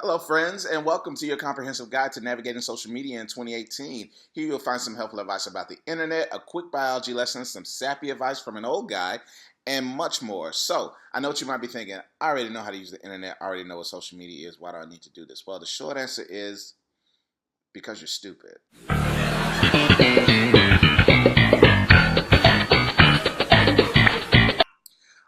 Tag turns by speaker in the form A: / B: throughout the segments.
A: Hello, friends, and welcome to your comprehensive guide to navigating social media in 2018. Here you'll find some helpful advice about the internet, a quick biology lesson, some sappy advice from an old guy, and much more. So, I know what you might be thinking. I already know how to use the internet. I already know what social media is. Why do I need to do this? Well, the short answer is because you're stupid.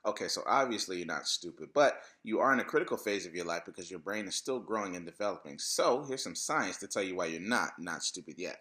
A: Okay, so obviously you're not stupid, but you are in a critical phase of your life because your brain is still growing and developing. So, here's some science to tell you why you're not stupid yet.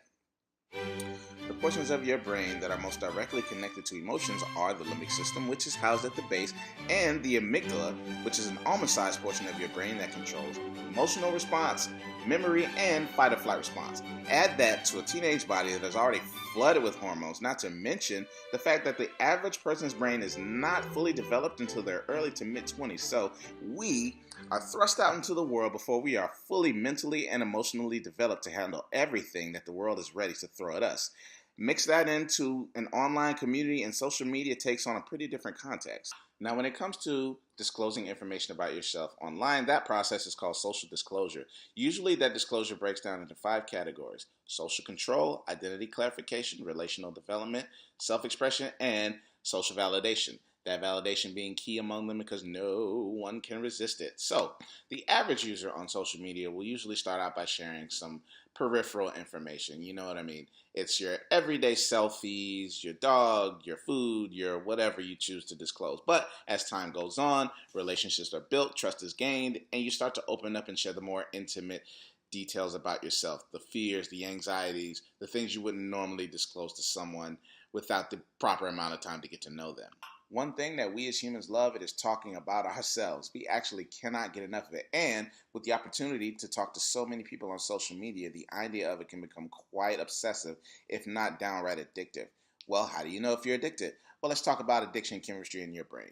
A: The portions of your brain that are most directly connected to emotions are the limbic system, which is housed at the base, and the amygdala, which is an almond-sized portion of your brain that controls emotional response, memory, and fight or flight response. Add that to a teenage body that is already flooded with hormones, not to mention the fact that the average person's brain is not fully developed until their early to mid 20s. So we are thrust out into the world before we are fully mentally and emotionally developed to handle everything that the world is ready to throw at us. Mix that into an online community, and social media takes on a pretty different context. Now, when it comes to disclosing information about yourself online, that process is called social disclosure. Usually, that disclosure breaks down into 5 categories: social control, identity clarification, relational development, self expression, and social validation. That validation being key among them because no one can resist it. So, the average user on social media will usually start out by sharing some peripheral information. You know what I mean? It's your everyday selfies, your dog, your food, your whatever you choose to disclose. But as time goes on, relationships are built, trust is gained, and you start to open up and share the more intimate details about yourself, the fears, the anxieties, the things you wouldn't normally disclose to someone without the proper amount of time to get to know them. One thing that we as humans love it is talking about ourselves. We actually cannot get enough of it. And with the opportunity to talk to so many people on social media, the idea of it can become quite obsessive, if not downright addictive. Well, how do you know if you're addicted? Well, let's talk about addiction chemistry in your brain.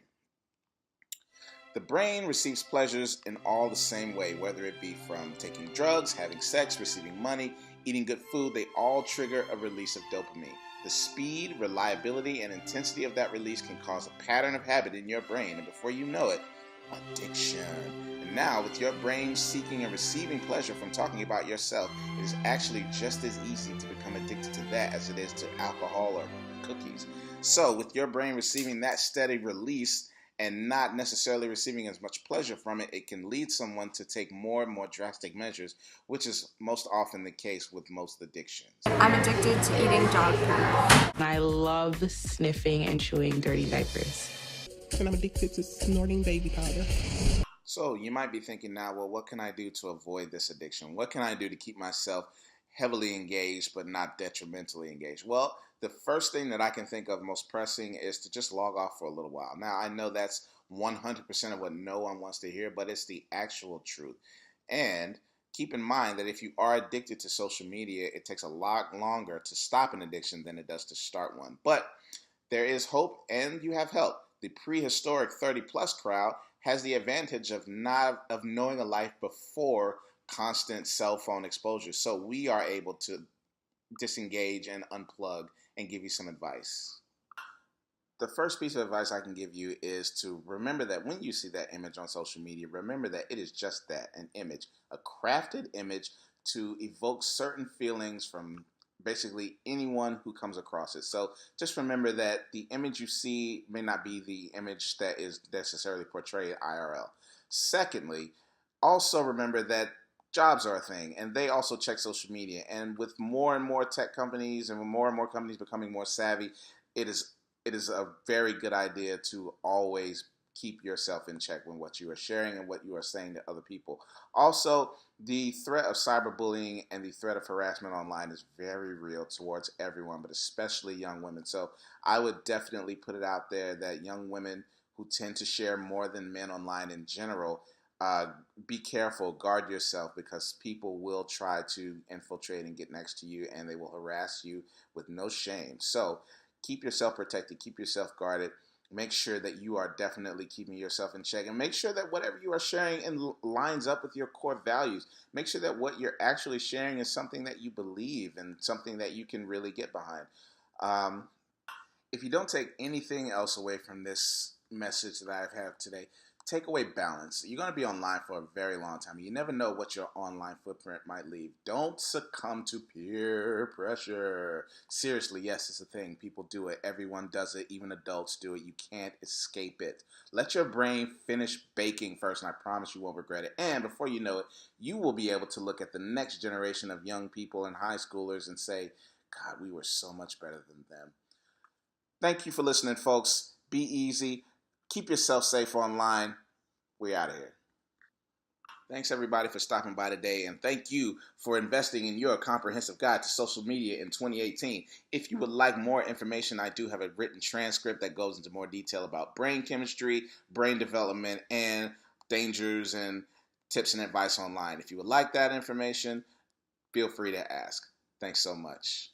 A: The brain receives pleasures in all the same way, whether it be from taking drugs, having sex, receiving money, eating good food, they all trigger a release of dopamine. The speed, reliability, and intensity of that release can cause a pattern of habit in your brain, and before you know it, addiction. And now, with your brain seeking and receiving pleasure from talking about yourself, it is actually just as easy to become addicted to that as it is to alcohol or cookies. So, with your brain receiving that steady release, and not necessarily receiving as much pleasure from it, it can lead someone to take more and more drastic measures, which is most often the case with most addictions.
B: I'm addicted to eating dog food.
C: I love sniffing and chewing dirty diapers.
D: And I'm addicted to snorting baby powder.
A: So you might be thinking now, well, what can I do to avoid this addiction? What can I do to keep myself heavily engaged but not detrimentally engaged? Well, the first thing that I can think of most pressing is to just log off for a little while. Now, I know that's 100% of what no one wants to hear, but it's the actual truth. And keep in mind that if you are addicted to social media, it takes a lot longer to stop an addiction than it does to start one. But there is hope and you have help. The prehistoric 30 plus crowd has the advantage of knowing a life before constant cell phone exposure. So we are able to disengage and unplug and give you some advice. The first piece of advice I can give you is to remember that when you see that image on social media, remember that it is just that, an image, a crafted image to evoke certain feelings from basically anyone who comes across it. So just remember that the image you see may not be the image that is necessarily portrayed IRL. Secondly, also remember that jobs are a thing and they also check social media. And with more and more tech companies and with more and more companies becoming more savvy, it is it is a very good idea to always keep yourself in check with what you are sharing and what you are saying to other people. Also, the threat of cyberbullying and the threat of harassment online is very real towards everyone, but especially young women. So I would definitely put it out there that young women who tend to share more than men online in general, uh, be careful, guard yourself, because people will try to infiltrate and get next to you and they will harass you with no shame. So keep yourself protected, keep yourself guarded. Make sure that you are definitely keeping yourself in check, and make sure that whatever you are sharing lines up with your core values. Make sure that what you're actually sharing is something that you believe and something that you can really get behind. Um, if you don't take anything else away from this message that I've had today, take away balance. You're going to be online for a very long time. You never know what your online footprint might leave. Don't succumb to peer pressure. Seriously, yes, it's a thing. People do it. Everyone does it. Even adults do it. You can't escape it. Let your brain finish baking first, and I promise you won't regret it. And before you know it, you will be able to look at the next generation of young people and high schoolers and say, God, we were so much better than them. Thank you for listening, folks. Be easy. Keep yourself safe online. We're out of here. Thanks, everybody, for stopping by today, and thank you for investing in your comprehensive guide to social media in 2018. If you would like more information, I do have a written transcript that goes into more detail about brain chemistry, brain development, and dangers and tips and advice online. If you would like that information, feel free to ask. Thanks so much.